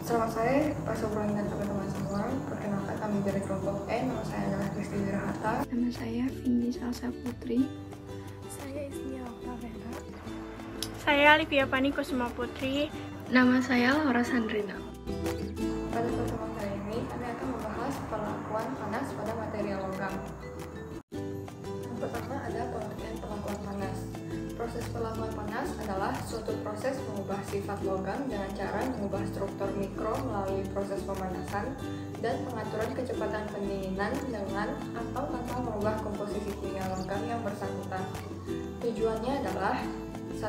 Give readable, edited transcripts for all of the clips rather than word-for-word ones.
Selamat sore, Pak Sobron dan teman-teman semua. Perkenalkan kami dari kelompok E. Nama saya adalah Kristi Wirahata. Nama saya Vindi Salsa Putri. Saya Ismia Oktavera. Saya Olivia Pani Kusuma Putri. Nama saya Laura Sandrina. Pada pertemuan kali ini, kami akan membahas perlakuan panas pada material logam. Yang pertama ada pengertian perlakuan panas. Proses perlakuan panas adalah suatu proses mengubah sifat logam dengan cara mengubah struktur mikro melalui proses pemanasan dan pengaturan kecepatan pendinginan dengan atau tanpa merubah komposisi kimia logam yang bersangkutan. Tujuannya adalah 1.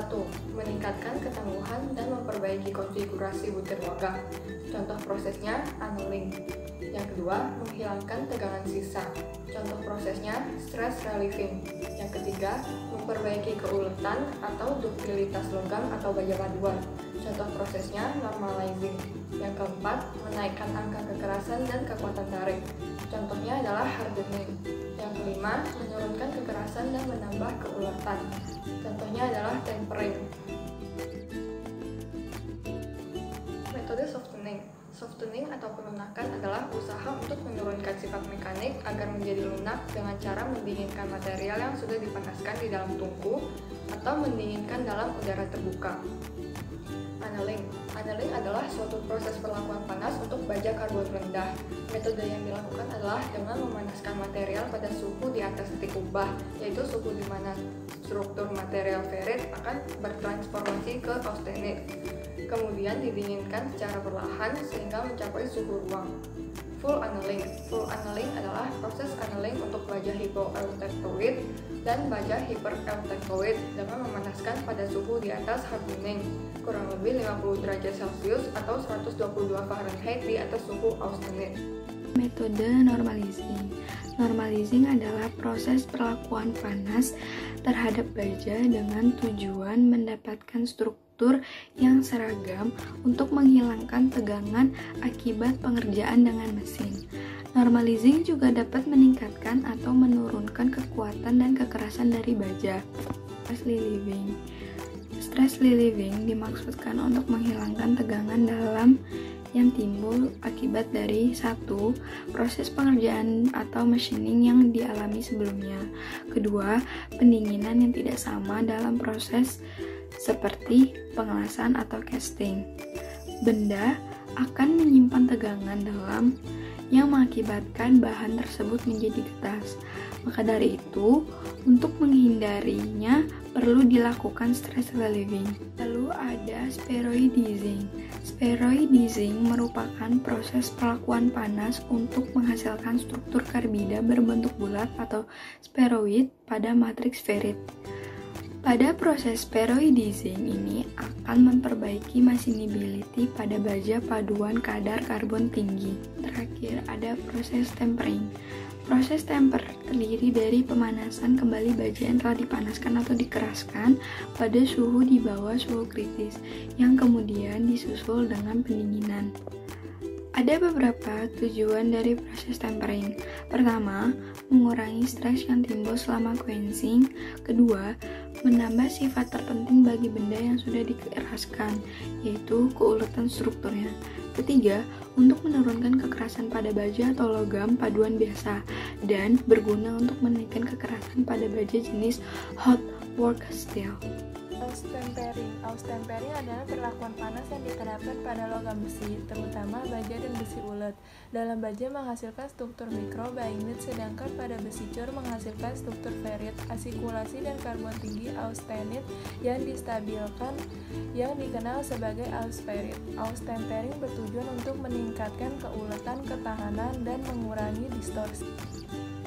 Meningkatkan ketangguhan dan memperbaiki konfigurasi butir logam. Contoh prosesnya annealing. Yang kedua, menghilangkan tegangan sisa. Contoh prosesnya stress relieving. Yang ketiga, memperbaiki keuletan atau duktilitas logam atau baja paduan. Contoh prosesnya normalizing. Yang keempat, menaikkan angka kekerasan dan kekuatan tarik. Contohnya adalah hardening. Yang kelima, menurunkan kekerasan dan menambah keuletan. Contohnya adalah tempering. Metode softening. Softening atau pelunakan adalah usaha untuk menurunkan sifat mekanik agar menjadi lunak dengan cara mendinginkan material yang sudah dipanaskan di dalam tungku atau mendinginkan dalam udara terbuka. Annealing. Annealing adalah suatu proses perlakuan panas untuk baja karbon rendah. Metode yang dilakukan adalah dengan memanaskan material pada suhu di atas titik ubah, yaitu suhu di mana struktur material ferrit akan bertransformasi ke austenit. Kemudian didinginkan secara perlahan sehingga mencapai suhu ruang. Full annealing. Full annealing adalah proses annealing untuk baja hypoeutectoid dan baja hypereutectoid dengan memanaskan pada suhu di atas hardening, kurang lebih 50 derajat Celcius atau 122 Fahrenheit di atas suhu austenit. Metode normalizing. Normalizing adalah proses perlakuan panas terhadap baja dengan tujuan mendapatkan struktur yang seragam untuk menghilangkan tegangan akibat pengerjaan dengan mesin. Normalizing juga dapat meningkatkan atau menurunkan kekuatan dan kekerasan dari baja. Stress relieving. Stress relieving dimaksudkan untuk menghilangkan tegangan dalam yang timbul akibat dari 1. Proses pengerjaan atau machining yang dialami sebelumnya. Kedua, pendinginan yang tidak sama dalam proses seperti pengelasan atau casting. Benda akan menyimpan tegangan dalam yang mengakibatkan bahan tersebut menjadi getas. Maka dari itu, untuk menghindarinya perlu dilakukan stress relieving. Lalu ada spheroidizing. Spheroidizing merupakan proses perlakuan panas untuk menghasilkan struktur karbida berbentuk bulat atau spheroid pada matriks ferrit. Pada proses spheroidizing ini akan memperbaiki machinability pada baja paduan kadar karbon tinggi. Terakhir ada proses tempering. Proses temper terdiri dari pemanasan kembali baja yang telah dipanaskan atau dikeraskan pada suhu di bawah suhu kritis, yang kemudian disusul dengan pendinginan. Ada beberapa tujuan dari proses tempering. Pertama, mengurangi stres yang timbul selama quenching. Kedua, menambah sifat terpenting bagi benda yang sudah dikeraskan, yaitu keuletan strukturnya. Ketiga, untuk menurunkan kekerasan pada baja atau logam paduan biasa, dan berguna untuk menaikkan kekerasan pada baja jenis hot work steel. Austempering adalah perlakuan panas yang diterapkan pada logam besi, terutama baja dan besi ulet. Dalam baja menghasilkan struktur mikro bainit, sedangkan pada besi cur menghasilkan struktur ferrit, asikulasi dan karbon tinggi austenit yang distabilkan yang dikenal sebagai ausferrit. Austempering bertujuan untuk meningkatkan keuletan, ketahanan, dan mengurangi distorsi.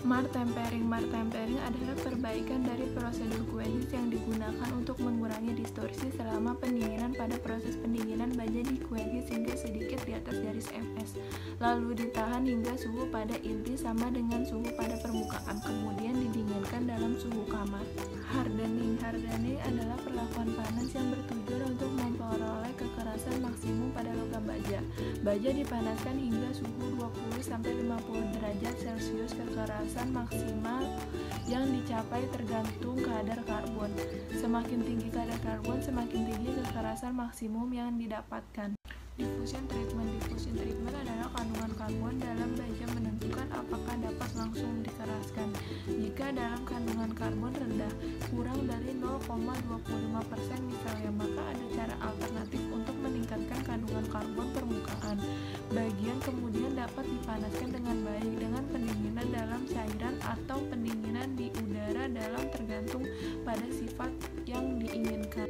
Martempering adalah perbaikan dari prosedur quenching yang digunakan untuk mengurangi distorsi selama pendinginan pada proses pendinginan baja di quenching hingga sedikit di atas garis Fs, lalu ditahan hingga suhu pada inti sama dengan suhu pada permukaan, kemudian didinginkan dalam suhu kamar. Hardening adalah perlakuan panas yang bertujuan untuk memperoleh kekerasan maksimum pada logam baja. Baja dipanaskan hingga suhu 20-50 derajat Celcius. Kekerasan maksimal yang dicapai tergantung kadar karbon. Semakin tinggi kadar karbon, semakin tinggi kekerasan maksimum yang didapatkan. Difusi diffusion treatment. Diffusion treatment adalah kandungan karbon dalam baja menentukan apakah dapat langsung dikeraskan. Jika dalam kandungan karbon rendah, kurang dari 0,25% misalnya, maka ada cara alternatif untuk meningkatkan kandungan karbon permukaan. Bagian kemudian dapat dipanaskan dengan baik dengan pendinginan dalam cairan atau pendinginan di udara dalam tergantung pada sifat yang diinginkan.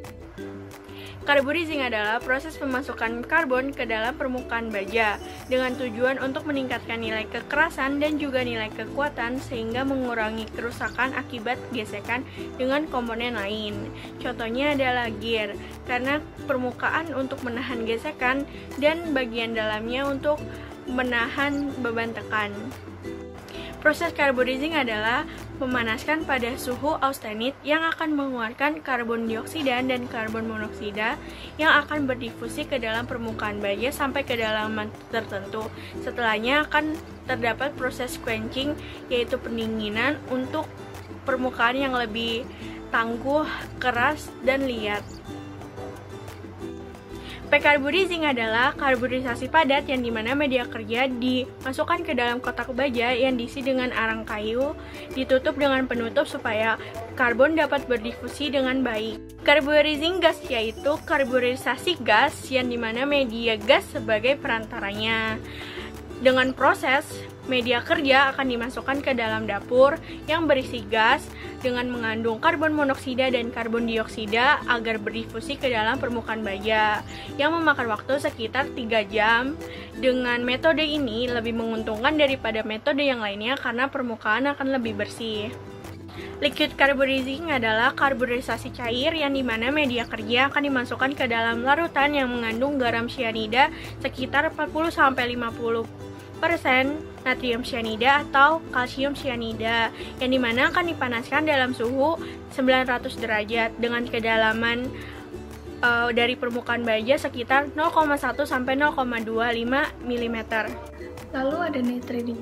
Carburizing adalah proses pemasukan karbon ke dalam permukaan baja dengan tujuan untuk meningkatkan nilai kekerasan dan juga nilai kekuatan sehingga mengurangi kerusakan akibat gesekan dengan komponen lain. Contohnya adalah gear, karena permukaan untuk menahan gesekan dan bagian dalamnya untuk menahan beban tekan. Proses carburizing adalah memanaskan pada suhu austenit yang akan mengeluarkan karbon dioksida dan karbon monoksida yang akan berdifusi ke dalam permukaan baja sampai kedalaman tertentu. Setelahnya akan terdapat proses quenching, yaitu pendinginan untuk permukaan yang lebih tangguh, keras, dan liat. Precarburizing adalah karburisasi padat yang dimana media kerja dimasukkan ke dalam kotak baja yang diisi dengan arang kayu, ditutup dengan penutup supaya karbon dapat berdifusi dengan baik. Carburizing gas yaitu karburisasi gas yang dimana media gas sebagai perantaranya. Dengan proses, media kerja akan dimasukkan ke dalam dapur yang berisi gas dengan mengandung karbon monoksida dan karbon dioksida agar berdifusi ke dalam permukaan baja yang memakan waktu sekitar 3 jam. Dengan metode ini lebih menguntungkan daripada metode yang lainnya karena permukaan akan lebih bersih. Liquid carburizing adalah karburisasi cair yang dimana media kerja akan dimasukkan ke dalam larutan yang mengandung garam cyanida sekitar 40-50% natrium cyanida atau kalsium cyanida yang dimana akan dipanaskan dalam suhu 900 derajat dengan kedalaman dari permukaan baja sekitar 0,1 sampai 0,25 mm. Lalu ada nitriding.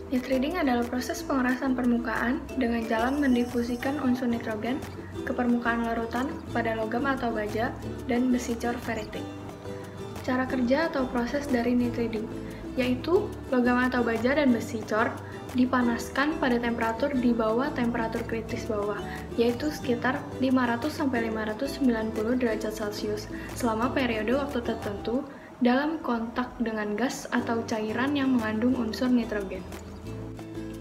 Nitriding adalah proses pengerasan permukaan dengan jalan mendifusikan unsur nitrogen ke permukaan larutan pada logam atau baja dan besi cor ferritik. Cara kerja atau proses dari nitriding yaitu logam atau baja dan besi cor dipanaskan pada temperatur di bawah temperatur kritis bawah, yaitu sekitar 500-590 derajat Celcius selama periode waktu tertentu dalam kontak dengan gas atau cairan yang mengandung unsur nitrogen.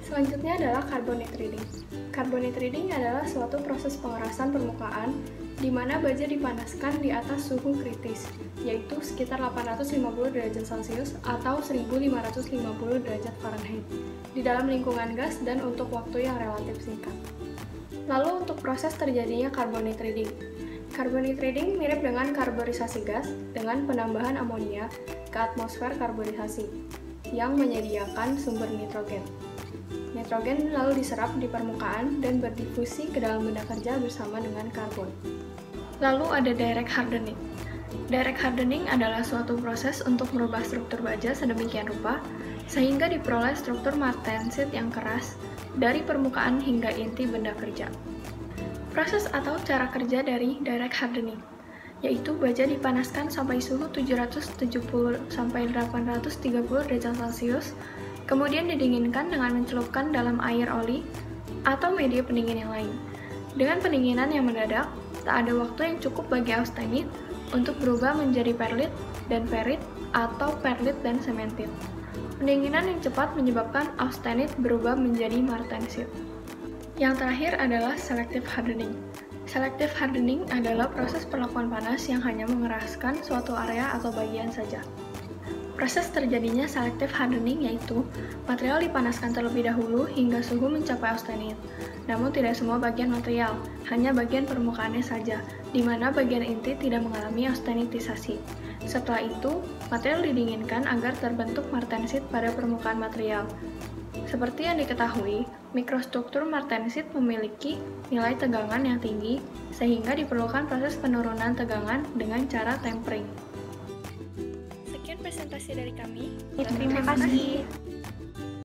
Selanjutnya adalah carbonitriding. Carbonitriding adalah suatu proses pengerasan permukaan di mana baja dipanaskan di atas suhu kritis, yaitu sekitar 850 derajat Celcius atau 1550 derajat Fahrenheit, di dalam lingkungan gas dan untuk waktu yang relatif singkat. Lalu untuk proses terjadinya carbonitriding. Carbonitriding mirip dengan karburisasi gas dengan penambahan amonia ke atmosfer karburisasi yang menyediakan sumber nitrogen. Nitrogen lalu diserap di permukaan dan berdifusi ke dalam benda kerja bersama dengan karbon. Lalu ada direct hardening. Direct hardening adalah suatu proses untuk merubah struktur baja sedemikian rupa sehingga diperoleh struktur martensit yang keras dari permukaan hingga inti benda kerja. Proses atau cara kerja dari direct hardening yaitu baja dipanaskan sampai suhu 770-830 derajat Celcius, kemudian didinginkan dengan mencelupkan dalam air oli atau media pendingin yang lain. Dengan pendinginan yang mendadak, tak ada waktu yang cukup bagi austenit untuk berubah menjadi perlit dan ferrit atau perlit dan sementit. Pendinginan yang cepat menyebabkan austenit berubah menjadi martensit. Yang terakhir adalah selective hardening. Selective hardening adalah proses perlakuan panas yang hanya mengeraskan suatu area atau bagian saja. Proses terjadinya selective hardening yaitu material dipanaskan terlebih dahulu hingga suhu mencapai austenit. Namun tidak semua bagian material, hanya bagian permukaannya saja, di mana bagian inti tidak mengalami austenitisasi. Setelah itu, material didinginkan agar terbentuk martensit pada permukaan material. Seperti yang diketahui, mikrostruktur martensit memiliki nilai tegangan yang tinggi, sehingga diperlukan proses penurunan tegangan dengan cara tempering. Sekian presentasi dari kami. Terima kasih.